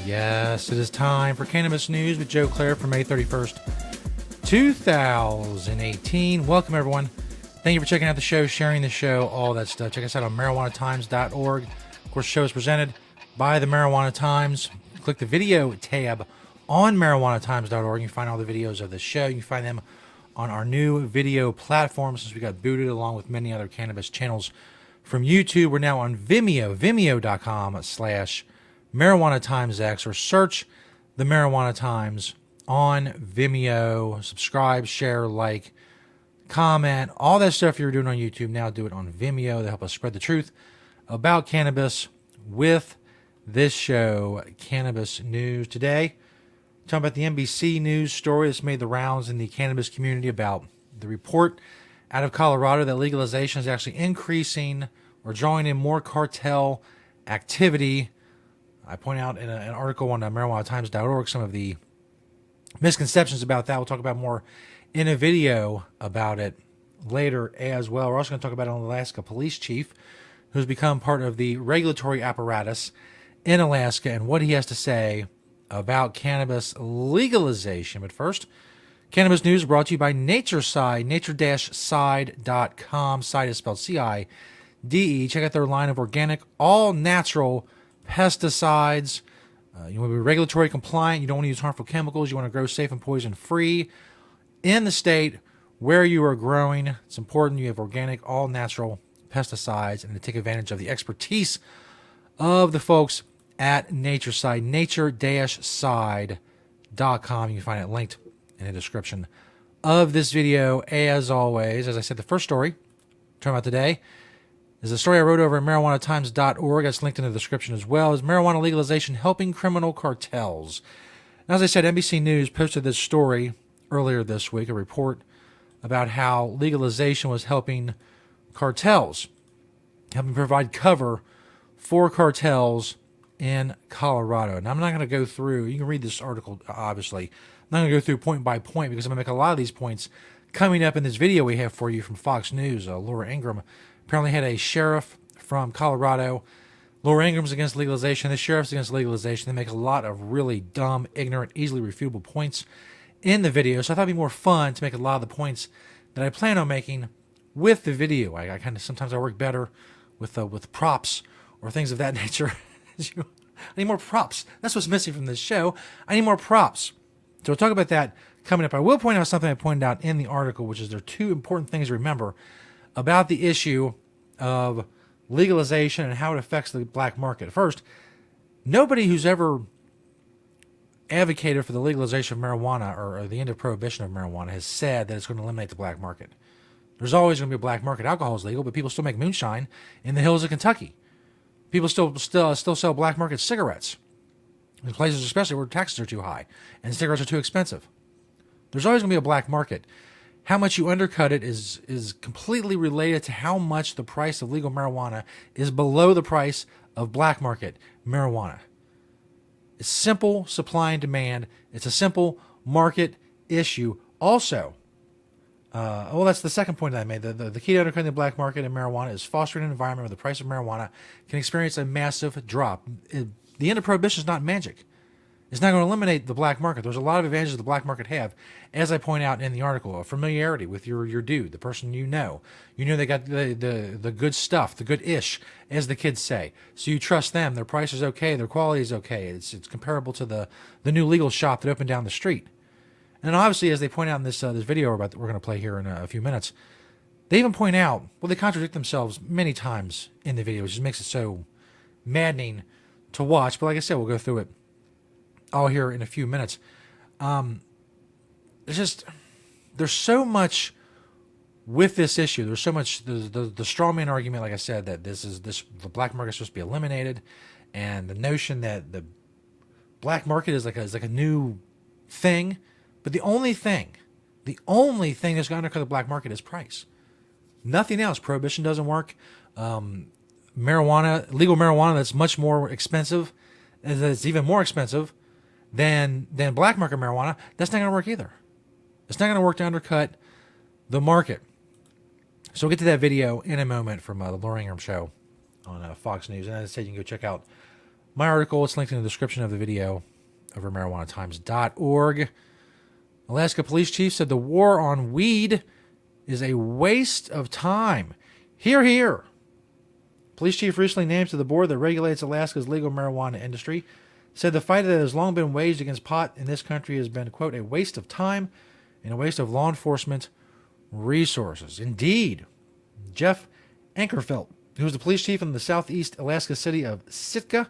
Yes, it is time for Cannabis News with Joe Klare for May 31st, 2018. Welcome, everyone. Thank you for checking out the show, sharing the show, all that stuff. Check us out on marijuanatimes.org. Of course, the show is presented by the Marijuana Times. Click the video tab on marijuanatimes.org. You can find all the videos of the show. You can find them on our new video platform since we got booted along with many other cannabis channels from YouTube. We're now on Vimeo, vimeo.com/Marijuana Times X, or search the Marijuana Times on Vimeo. Subscribe, share, like, comment, all that stuff you're doing on YouTube. Now do it on Vimeo to help us spread the truth about cannabis with this show, Cannabis News. Today, talking about the NBC News story that's made the rounds in the cannabis community about the report out of Colorado that legalization is actually increasing or drawing in more cartel activity. I point out in an article on marijuanatimes.org some of the misconceptions about that. We'll talk about more in a video about it later as well. We're also going to talk about an Alaska police chief who's become part of the regulatory apparatus in Alaska and what he has to say about cannabis legalization. But first, Cannabis News is brought to you by NatureSide, nature-side.com. Side is spelled C-I-D-E. Check out their line of organic, all-natural pesticides. You want to be regulatory compliant. You don't want to use harmful chemicals. You want to grow safe and poison-free in the state where you are growing. It's important you have organic, all-natural pesticides and to take advantage of the expertise of the folks at NatureSide, nature-side.com. You can find it linked in the description of this video. As always, as I said, the first story talking about today is a story I wrote over at marijuanatimes.org. That's linked in the description as well. Is marijuana legalization helping criminal cartels? Now, as I said, NBC News posted this story earlier this week, a report about how legalization was helping cartels, helping provide cover for cartels in Colorado. And I'm not going to go through, you can read this article, obviously. I'm not going to go through point by point because I'm going to make a lot of these points coming up in this video we have for you from Fox News. Laura Ingraham apparently had a sheriff from Colorado. Laura Ingram's against legalization. The sheriff's against legalization. They make a lot of really dumb, ignorant, easily refutable points in the video. So I thought it'd be more fun to make a lot of the points that I plan on making with the video. I kind of sometimes I work better with props or things of that nature. I need more props. That's what's missing from this show. I need more props. So we'll talk about that coming up. I will point out something I pointed out in the article, which is there are two important things to remember about the issue of legalization and how it affects the black market. First, nobody who's ever advocated for the legalization of marijuana or the end of prohibition of marijuana has said that it's going to eliminate the black market. There's always going to be a black market. Alcohol is legal, but people still make moonshine in the hills of Kentucky. People still sell black market cigarettes in places especially where taxes are too high and cigarettes are too expensive. There's always going to be a black market. How much you undercut it is completely related to how much the price of legal marijuana is below the price of black market marijuana. It's simple supply and demand. It's a simple market issue. Also, that's the second point that I made. The key to undercutting the black market in marijuana is fostering an environment where the price of marijuana can experience a massive drop. The end of prohibition is not magic. It's not going to eliminate the black market. There's a lot of advantages the black market have, as I point out in the article. A familiarity with your dude, the person you know. You know they got the good stuff, the good ish, as the kids say. So you trust them. Their price is okay. Their quality is okay. It's comparable to the new legal shop that opened down the street. And obviously, as they point out in this video we're going to play here in a few minutes, they even point out, well, they contradict themselves many times in the video, which just makes it so maddening to watch. But like I said, we'll go through it all here in a few minutes. There's so much with this issue. There's so much the straw man argument, like I said, that the black market is supposed to be eliminated, and the notion that the black market is like a new thing. But the only thing that's going to undercut the black market is price. Nothing else. Prohibition doesn't work. Legal marijuana that's much more expensive, that's even more expensive than black market marijuana, that's not going to work either. It's not going to work to undercut the market. So we'll get to that video in a moment from the Laura Ingraham show on Fox News. And as I said, you can go check out my article. It's linked in the description of the video over marijuanatimes.org. Alaska police chief said the war on weed is a waste of time. Hear, hear. Police chief recently named to the board that regulates Alaska's legal marijuana industry said the fight that has long been waged against pot in this country has been, quote, a waste of time and a waste of law enforcement resources. Indeed. Jeff Ankerfeld, who was the police chief in the southeast Alaska city of Sitka,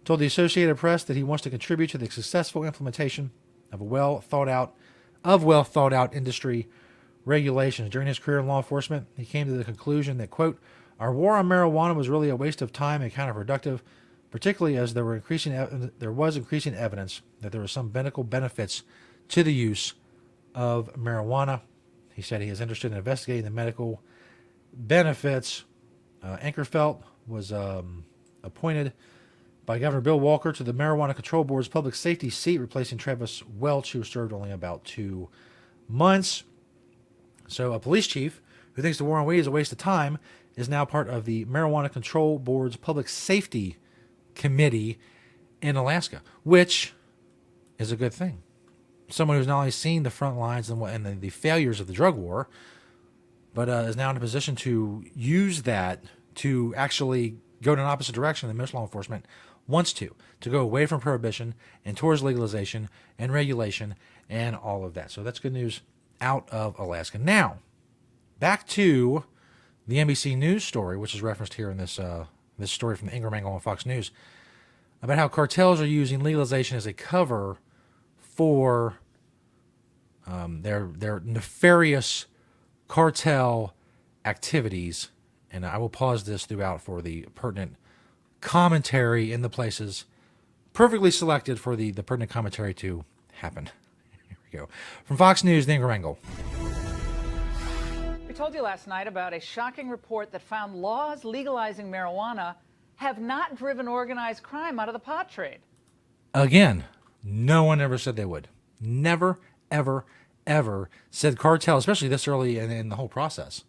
told the Associated Press that he wants to contribute to the successful implementation of well thought out industry regulations. During his career in law enforcement, he came to the conclusion that, quote, our war on marijuana was really a waste of time and counterproductive, particularly as there was increasing evidence that there were some medical benefits to the use of marijuana. He said he is interested in investigating the medical benefits. Ankerfeld was appointed by Governor Bill Walker to the Marijuana Control Board's public safety seat, replacing Travis Welch, who served only about 2 months. So a police chief who thinks the war on weed is a waste of time is now part of the Marijuana Control Board's public safety committee in Alaska, which is a good thing. Someone who's not only seen the front lines and the failures of the drug war, but is now in a position to use that to actually go in an opposite direction than most law enforcement wants to go away from prohibition and towards legalization and regulation and all of that. So that's good news out of Alaska. Now, back to the NBC News story, which is referenced here in this story from the Ingram Angle on Fox News, about how cartels are using legalization as a cover for their nefarious cartel activities. And I will pause this throughout for the pertinent commentary in the places perfectly selected for the pertinent commentary to happen. Here we go. From Fox News, the Ingram Angle. We told you last night about a shocking report that found laws legalizing marijuana have not driven organized crime out of the pot trade. Again, no one ever said they would. Never, ever, ever said cartels, especially this early in the whole process.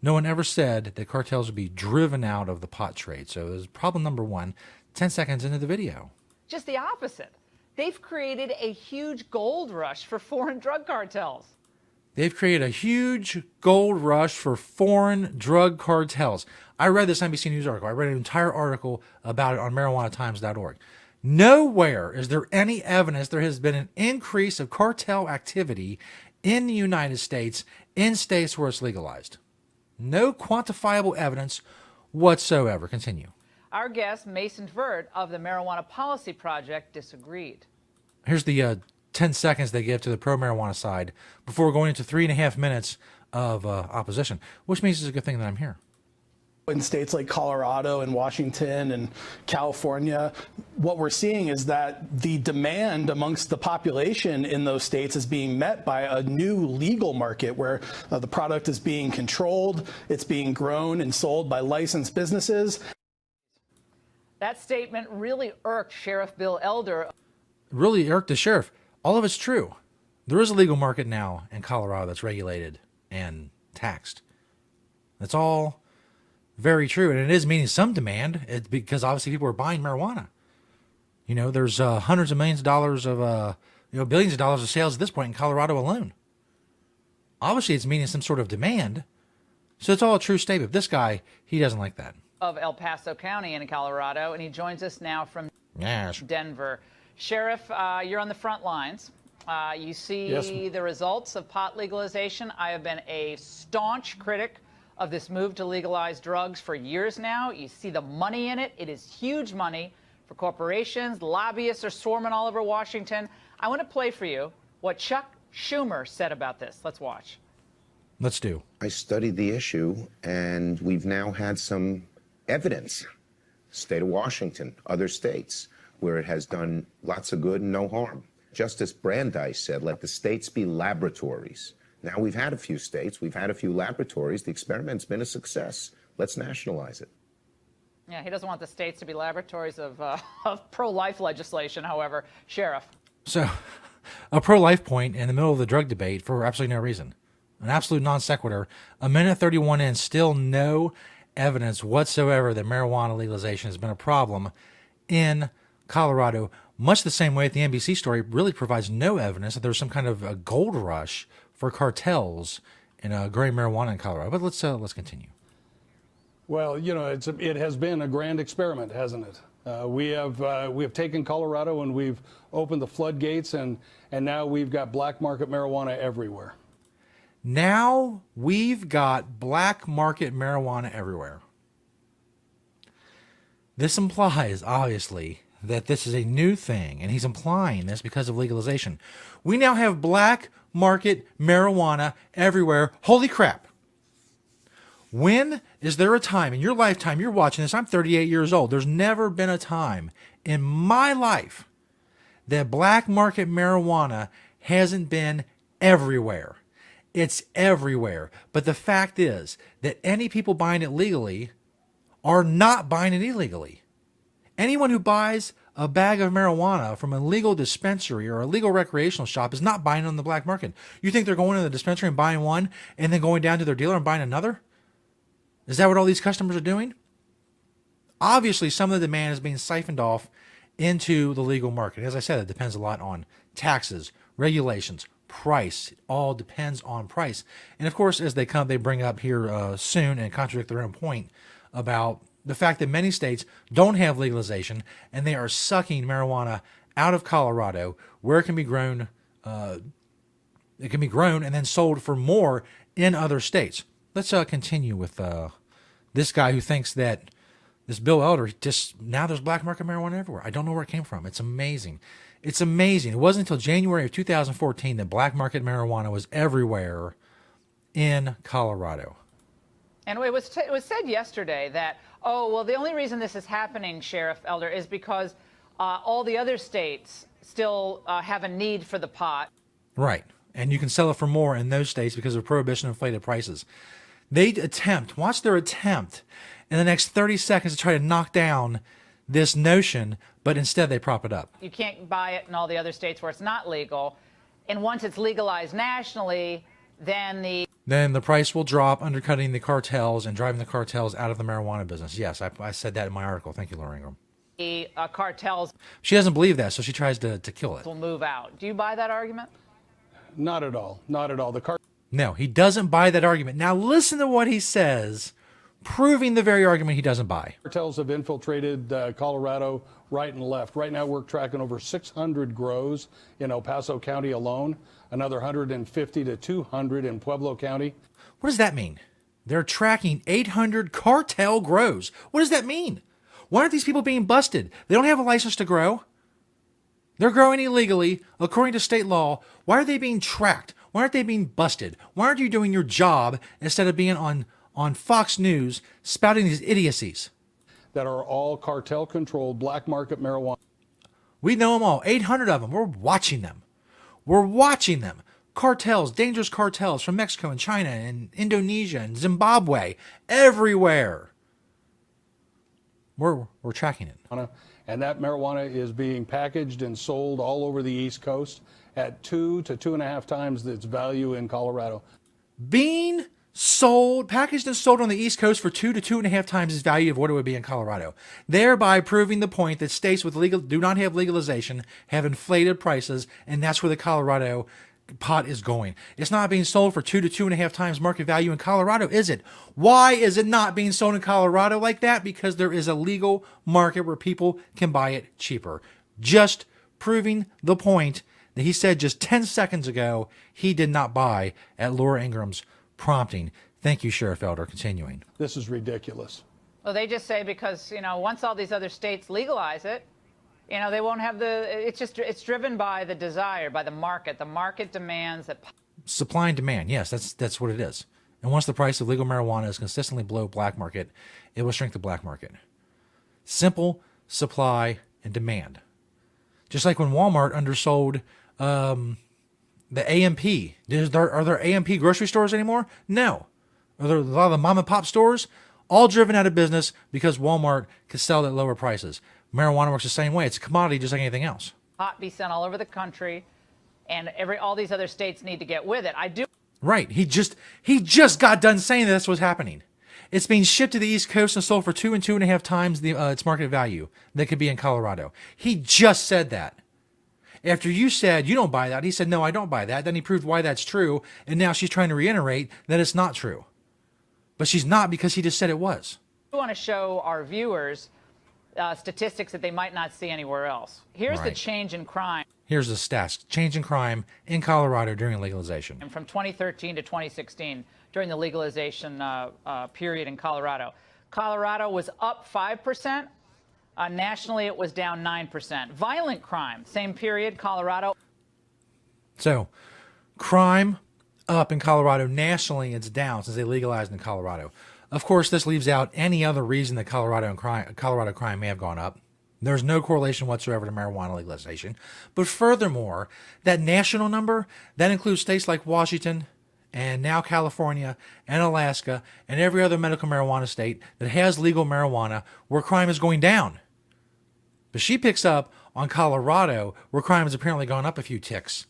No one ever said that cartels would be driven out of the pot trade. So there's problem number one, 10 seconds into the video. Just the opposite. They've created a huge gold rush for foreign drug cartels. They've created a huge gold rush for foreign drug cartels. I read this NBC News article. I read an entire article about it on marijuanatimes.org. Nowhere is there any evidence there has been an increase of cartel activity in the United States in states where it's legalized. No quantifiable evidence whatsoever. Continue. Our guest, Mason Vert of the Marijuana Policy Project, disagreed. Here's the 10 seconds they give to the pro-marijuana side before going into 3.5 minutes of opposition, which means it's a good thing that I'm here. In states like Colorado and Washington and California, what we're seeing is that the demand amongst the population in those states is being met by a new legal market where the product is being controlled, it's being grown and sold by licensed businesses. That statement really irked Sheriff Bill Elder. Really irked the sheriff. All of it's true. There is a legal market now in Colorado that's regulated and taxed. That's all very true, and it is meeting some demand because obviously people are buying marijuana. You know, there's hundreds of millions of dollars of, billions of dollars of sales at this point in Colorado alone. Obviously, it's meeting some sort of demand, so it's all a true statement. This guy, he doesn't like that. Of El Paso County in Colorado, and he joins us now from Denver. Sheriff, you're on the front lines. You see the results of pot legalization. I have been a staunch critic of this move to legalize drugs for years now. You see the money in it. It is huge money for corporations. Lobbyists are swarming all over Washington. I want to play for you what Chuck Schumer said about this. Let's watch. Let's do. I studied the issue, and we've now had some evidence. State of Washington, other states, where it has done lots of good and no harm. Justice Brandeis said, let the states be laboratories. Now we've had a few states, we've had a few laboratories. The experiment's been a success. Let's nationalize it. Yeah, he doesn't want the states to be laboratories of pro-life legislation, however. Sheriff. So, a pro-life point in the middle of the drug debate for absolutely no reason. An absolute non sequitur. A minute 31 in, still no evidence whatsoever that marijuana legalization has been a problem in Colorado, much the same way that the NBC story really provides no evidence that there's some kind of a gold rush for cartels in growing marijuana in Colorado. But let's continue. Well, you know, it has been a grand experiment, hasn't it? We have taken Colorado and we've opened the floodgates, and now we've got black market marijuana everywhere. Now we've got black market marijuana everywhere. This implies, obviously, that this is a new thing, and he's implying this because of legalization. We now have black market marijuana everywhere. Holy crap. When is there a time in your lifetime, you're watching this, I'm 38 years old, there's never been a time in my life that black market marijuana hasn't been everywhere. It's everywhere. But the fact is that any people buying it legally are not buying it illegally. Anyone who buys a bag of marijuana from a legal dispensary or a legal recreational shop is not buying it on the black market. You think they're going to the dispensary and buying one and then going down to their dealer and buying another? Is that what all these customers are doing? Obviously, some of the demand is being siphoned off into the legal market. As I said, it depends a lot on taxes, regulations, price. It all depends on price. And of course, as they bring up here soon and contradict their own point about the fact that many states don't have legalization and they are sucking marijuana out of Colorado where it can be grown. It can be grown and then sold for more in other states. Let's continue with this guy who thinks that this Bill Elder, now there's black market marijuana everywhere. I don't know where it came from. It's amazing. It's amazing. It wasn't until January of 2014 that black market marijuana was everywhere in Colorado. And it was said yesterday that, oh, well, the only reason this is happening, Sheriff Elder, is because all the other states still have a need for the pot. Right. And you can sell it for more in those states because of prohibition and inflated prices. Watch their attempt in the next 30 seconds to try to knock down this notion, but instead they prop it up. You can't buy it in all the other states where it's not legal. And once it's legalized nationally, then the price will drop, undercutting the cartels and driving the cartels out of the marijuana business. Yes, I said that in my article. Thank you, Laura Ingram. The cartels. She doesn't believe that, so she tries to kill it. Will move out. Do you buy that argument? Not at all. Not at all. No, he doesn't buy that argument. Now listen to what he says, proving the very argument he doesn't buy. Cartels have infiltrated Colorado right and left. Right now we're tracking over 600 grows in El Paso County alone, another 150 to 200 in Pueblo County. What does that mean? They're tracking 800 cartel grows. What does that mean? Why aren't these people being busted? They don't have a license to grow. They're growing illegally, according to state law. Why are they being tracked? Why aren't they being busted? Why aren't you doing your job instead of being on Fox News spouting these idiocies? That are all cartel-controlled black market marijuana. We know them all, 800 of them. We're watching them. We're watching them. Cartels, dangerous cartels from Mexico and China and Indonesia and Zimbabwe, everywhere. We're tracking it. And that marijuana is being packaged and sold all over the East Coast at 2 to 2.5 times its value in Colorado. Being packaged and sold on the East Coast for 2 to 2.5 times its value of what it would be in Colorado, thereby proving the point that states with do not have legalization have inflated prices, and that's where the Colorado pot is going. It's not being sold for 2 to 2.5 times market value in Colorado, is it? Why is it not being sold in Colorado like that? Because there is a legal market where people can buy it cheaper. Just proving the point that he said just 10 seconds ago he did not buy at Laura Ingram's prompting. Thank you, Sheriff Elder. Continuing. This is ridiculous. Well, they just say because, once all these other states legalize it, they won't have it's driven by the desire, by the market. The market demands that. Supply and demand. Yes, that's what it is. And once the price of legal marijuana is consistently below black market, it will shrink the black market. Simple supply and demand. Just like when Walmart undersold the AMP. Are there AMP grocery stores anymore? No. Are there a lot of the mom and pop stores? All driven out of business because Walmart could sell at lower prices. Marijuana works the same way. It's a commodity just like anything else. Pot be sent all over the country, and all these other states need to get with it. Right. He just got done saying that's what's happening. It's being shipped to the East Coast and sold for 2 and 2.5 times its market value that could be in Colorado. He just said that. After you said you don't buy that, he said, no, I don't buy that. Then he proved why that's true. And now she's trying to reiterate that it's not true. But she's not, because he just said it was. We want to show our viewers statistics that they might not see anywhere else. Here's the change in crime. Here's the stats. Change in crime in Colorado during legalization. And from 2013 to 2016, during the legalization period in Colorado. Colorado was up 5%. Nationally, it was down 9%. Violent crime, same period, Colorado. So, crime up in Colorado. Nationally, it's down since they legalized in Colorado. Of course, this leaves out any other reason that Colorado crime may have gone up. There's no correlation whatsoever to marijuana legalization. But furthermore, that national number, that includes states like Washington and now California and Alaska and every other medical marijuana state that has legal marijuana where crime is going down. But she picks up on Colorado, where crime has apparently gone up a few ticks.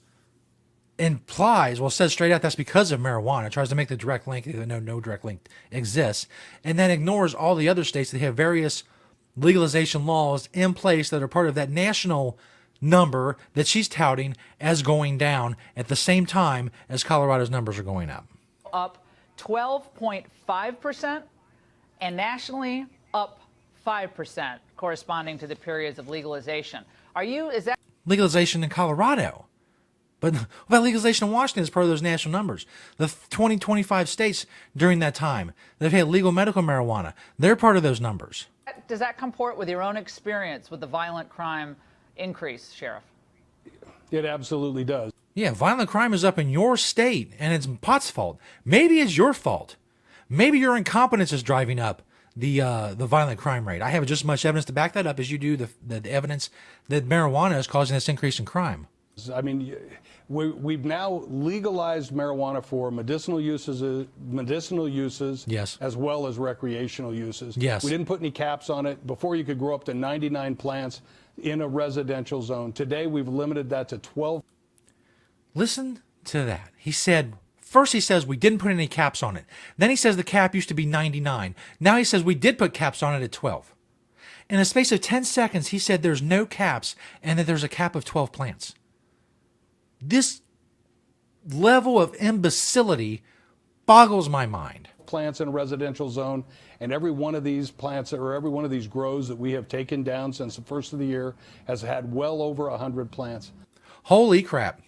Implies, well, says straight out that's because of marijuana. Tries to make the direct link, even though no direct link exists. And then ignores all the other states that have various legalization laws in place that are part of that national number that she's touting as going down at the same time as Colorado's numbers are going up. Up 12.5%, and nationally up 5%, corresponding to the periods of legalization. Is that legalization in Colorado? But what about legalization in Washington as part of those national numbers? The 25 states during that time that have had legal medical marijuana, they're part of those numbers. Does that comport with your own experience with the violent crime increase, Sheriff? It absolutely does. Yeah, violent crime is up in your state, and it's pot's fault. Maybe it's your fault. Maybe your incompetence is driving up the violent crime rate. I have just as much evidence to back that up as you do the evidence that marijuana is causing this increase in crime. I mean, we've now legalized marijuana for medicinal uses, yes, as well as recreational uses. Yes. We didn't put any caps on it. Before, you could grow up to 99 plants in a residential zone. Today, we've limited that to 12. Listen to that. First he says we didn't put any caps on it. Then he says the cap used to be 99. Now he says we did put caps on it at 12. In a space of 10 seconds, he said there's no caps and that there's a cap of 12 plants. This level of imbecility boggles my mind. Plants in a residential zone, and every one of these plants or every one of these grows that we have taken down since the first of the year has had well over 100 plants. Holy crap.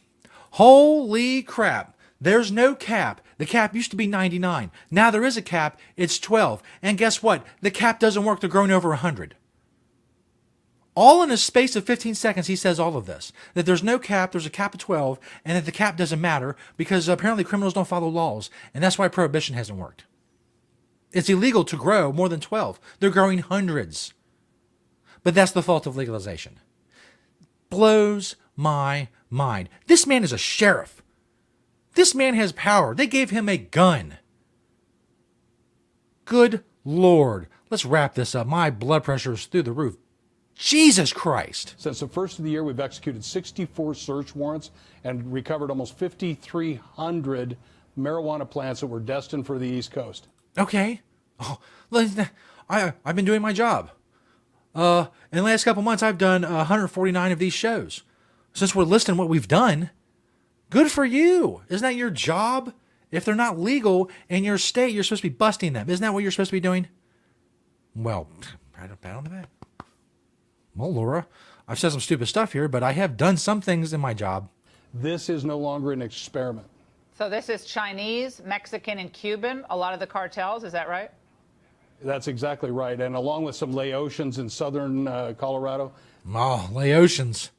Holy crap. There's no cap. The cap used to be 99. Now there is a cap. It's 12. And guess what? The cap doesn't work. They're growing over 100. All in a space of 15 seconds, he says all of this. That there's no cap, there's a cap of 12, and that the cap doesn't matter because apparently criminals don't follow laws. And that's why prohibition hasn't worked. It's illegal to grow more than 12. They're growing hundreds. But that's the fault of legalization. Blows my mind. This man is a sheriff. This man has power. They gave him a gun. Good Lord. Let's wrap this up. My blood pressure is through the roof. Jesus Christ. Since the first of the year, we've executed 64 search warrants and recovered almost 5,300 marijuana plants that were destined for the East Coast. Okay. Oh, I've been doing my job. In the last couple months, I've done 149 of these shows. Since we're listing what we've done, good for you. Isn't that your job? If they're not legal in your state, you're supposed to be busting them. Isn't that what you're supposed to be doing? Well, pat on the back. Well, Laura, I've said some stupid stuff here, but I have done some things in my job. This is no longer an experiment. So this is Chinese, Mexican, and Cuban, a lot of the cartels, is that right? That's exactly right. And along with some Laotians in southern Colorado. Oh, Laotians.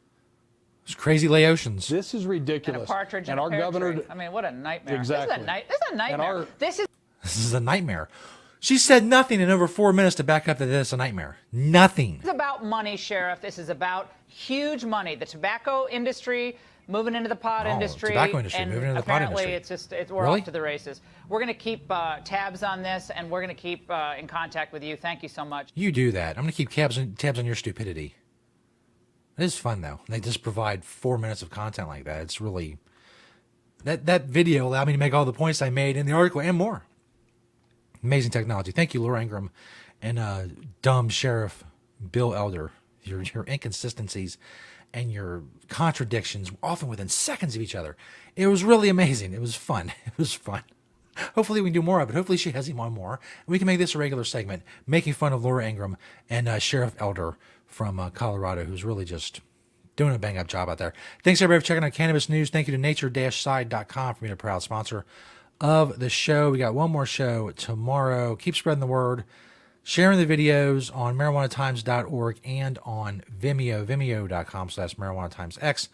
Those crazy Laotians. This is ridiculous. And a partridge and in our a pear governor. tree. I mean, what a nightmare. Exactly. This is a nightmare. This is a nightmare. She said nothing in over 4 minutes to back up that it's a nightmare. Nothing. This is about money, Sheriff. This is about huge money. The tobacco industry moving into the pot industry. Tobacco industry and moving into the pot industry. Apparently, we're off to the races. We're going to keep tabs on this, and we're going to keep in contact with you. Thank you so much. You do that. I'm going to keep tabs on your stupidity. It is fun, though. They just provide 4 minutes of content like that. It's really... That video allowed me to make all the points I made in the article and more. Amazing technology. Thank you, Laura Ingraham and dumb Sheriff Bill Elder. Your inconsistencies and your contradictions, often within seconds of each other. It was really amazing. It was fun. It was fun. Hopefully we can do more of it. Hopefully she has him on more. We can make this a regular segment, making fun of Laura Ingraham and Sheriff Elder from Colorado, who's really just doing a bang-up job out there. Thanks, everybody, for checking out Cannabis News. Thank you to nature-side.com for being a proud sponsor of the show. We got one more show tomorrow. Keep spreading the word, sharing the videos on marijuanatimes.org and on Vimeo, vimeo.com/marijuanatimesx.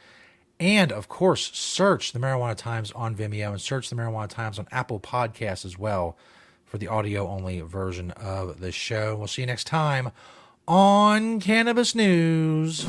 And, of course, search the Marijuana Times on Vimeo and search the Marijuana Times on Apple Podcasts as well for the audio-only version of the show. We'll see you next time on Cannabis News.